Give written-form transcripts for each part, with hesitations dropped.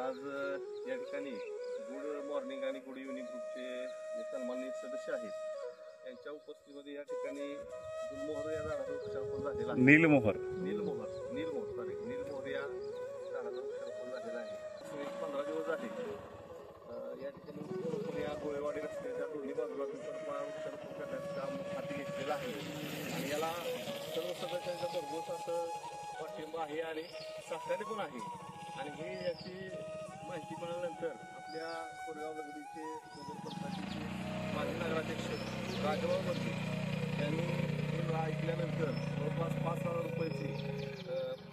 आज या ठिकाणी गुड मॉर्निंग आणि गुड इव्हनिंग ग्रुपचे सन्मानित सदस्य आहेत त्यांच्या उपस्थितीमध्ये या ठिकाणी गुलमोहर या झाडाचं वृक्षारोपण झालेलं आहे. नीलमोहर या झाडाचं वृक्षारोपण झालेलं आहे. 15 दिवस झाले या ठिकाणी या गोळेवाडी रस्त्याच्या दोन्ही बाजूला वृक्षारोपण करण्याचं काम हाती घेतलेलं आहे आणि याला सर्व सदस्यांचा भरघोस असं पाठिंबा आहे आणि सहकार्य पण आहे. आणि हे याची माहिती मिळाल्यानंतर आपल्या कोरेगाव नगरीचे नगरपंचायतीचे माजी नगराध्यक्ष राजभाऊ बर्गे यांनी हे ऐकल्यानंतर जवळपास 5,000 रुपयाची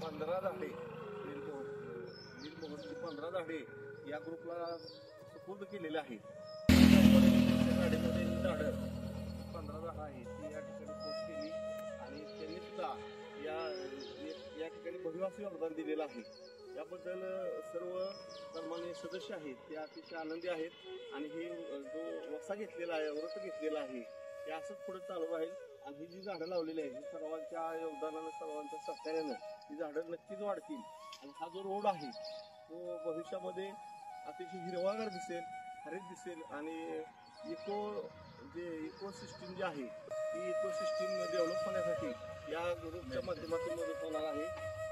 15 झाडे नीलमोहरची 15 झाडे या ग्रुपला सुपूर्द केलेले आहेत. गाडीमध्ये ही झाडं 15 झाडं आहेत ती या ठिकाणी पोच केली आणि त्यांनी सुद्धा या ठिकाणी भव्य असं योगदान दिलेलं आहे. याबद्दल सर्व सन्माननीय सदस्य आहेत ते अतिशय आनंदी आहेत आणि हे जो वसा घेतलेला आहे व्रत घेतलेला आहे ते असंच पुढे चालू राहील. आणि ही जी झाडं लावलेली आहेत ही सर्वांच्या योगदानानं सर्वांच्या सहकार्यानं ही झाडं नक्कीच वाढतील आणि हा जो रोड आहे तो भविष्यामध्ये अतिशय हिरवागार दिसेल, हरित दिसेल आणि इको सिस्टीम जी आहे ती इको सिस्टीम डेव्हलप होण्यासाठी या ग्रुपच्या माध्यमातून मदत होणार आहे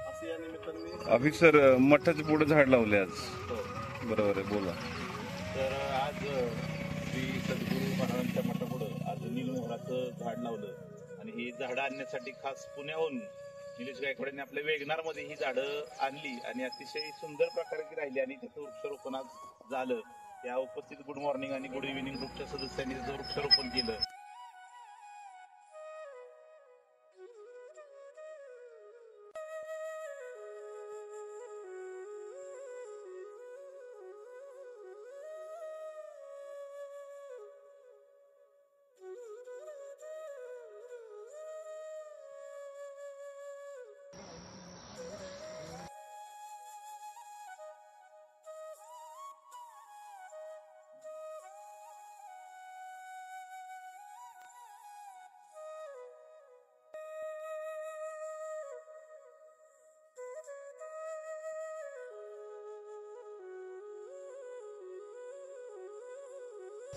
असे या निमित्ताने. अभि सर मठाच्या पुढे झाड लावले आज. बरोबर आहे, बोला. तर आज श्री सद्गुरू महाराजांच्या मठापुढं आज नीलमोहराचं झाड लावलं आणि ही झाडं आणण्यासाठी खास पुण्याहून निलेश गायकवाड आपल्या वेगनारमध्ये ही झाडं आणली आणि अतिशय सुंदर प्रकारे ती राहिली आणि त्याचं वृक्षारोपण आज झालं. या उपस्थित गुड मॉर्निंग आणि गुड इव्हिनिंग ग्रुपच्या सदस्यांनी त्याचं वृक्षारोपण केलं.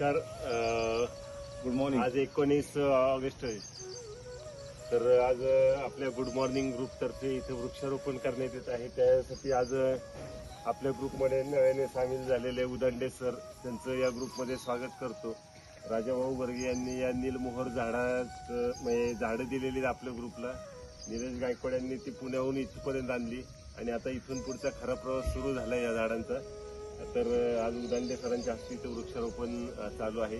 तर गुड मॉर्निंग. आज 19 ऑगस्ट आहे. तर आज आपल्या गुड मॉर्निंग ग्रुपतर्फे इथे वृक्षारोपण करण्यात येत आहे. त्यासाठी आज आपल्या ग्रुपमध्ये नव्याने सामील झालेले उदंडे सर त्यांचं या ग्रुपमध्ये स्वागत करतो. राजाभाऊ बर्गे यांनी या नीलमोहर झाडं दिलेली आपल्या ग्रुपला. निलेश गायकवाड यांनी ती पुण्याहून इथपर्यंत आणली आणि आता इथून पुढचा खरा प्रवास सुरू झाला या झाडांचा. तर आज उदंडे सरांच्या हस्ते इथं वृक्षारोपण चालू आहे.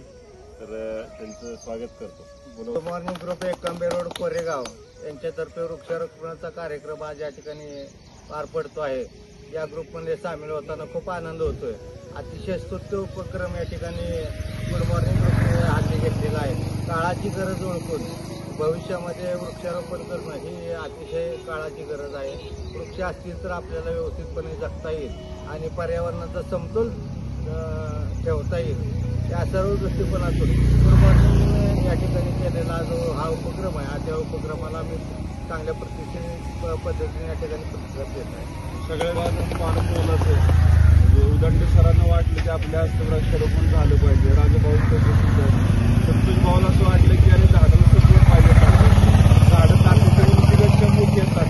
तर त्यांचं स्वागत करतो. Good morning group Ekambe road Koregaon यांच्यातर्फे वृक्षारोपणाचा कार्यक्रम आज या ठिकाणी पार पडतो आहे. या ग्रुपमध्ये सामील होताना खूप आनंद होतोय. अतिशय स्तुत्य उपक्रम या ठिकाणी गुड मॉर्निंग ग्रुपने हाती घेतलेला आहे. काळाची गरज ओळखून भविष्यामध्ये वृक्षारोपण करणं ही अतिशय काळाची गरज आहे. वृक्ष असतील तर आपल्याला व्यवस्थितपणे जगता येईल आणि पर्यावरणाचा समतोल ठेवता येईल. या सर्व दृष्टिकोनातून गुड मॉर्निंग या ठिकाणी केलेला जो हा उपक्रम आहे त्या उपक्रमाला मी चांगल्या पद्धतीने या ठिकाणी प्रतिसाद देत आहे. सगळ्या माणूस उदंडे सरांना वाटलं की आपल्या हस्ते वृक्षारोपण झालं पाहिजे. राजाभाऊ संतोष भाऊला असं वाटलं की आणि झाडाला सपोर्ट पाहिजे. झाडं ताकदीपेक्षा मोठी येतात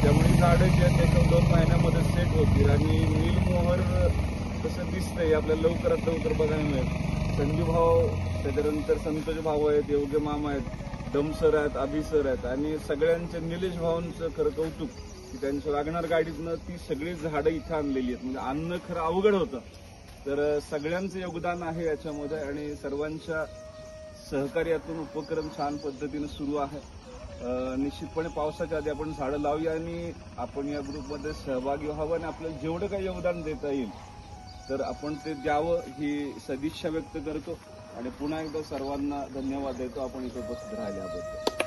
त्यामुळे झाडं जे आहेत 1-2 महिन्यामध्ये सेट होतील आणि नीलमोहर कसं दिसतंय आपल्याला लवकरात लवकर बघायला मिळेल. संजू भाऊ त्याच्यानंतर संतोष भाऊ आहेत, योग्य मामा आहेत, दम सर आहेत, अभि सर आहेत आणि सगळ्यांच्या निलेश भाऊंचं खरं कौतुक की त्यांच्या वागणार गाडीतनं ती सगळी झाडं इथं आणलेली आहेत. म्हणजे आणणं खरं अवघड होतं. तर सगळ्यांचं योगदान आहे याच्यामध्ये आणि सर्वांच्या सहकार्यातून उपक्रम छान पद्धतीने सुरू आहे. निश्चितपणे पावसाच्या आधी आपण झाडं लावूया आणि आपण या ग्रुपमध्ये सहभागी व्हावं आणि आपल्याला जेवढं काही योगदान देता येईल तर आपण ते द्यावं ही सदिच्छा व्यक्त करतो आणि पुन्हा एकदा सर्वांना धन्यवाद देतो आपण इथे उपस्थित राहिल्याबद्दल.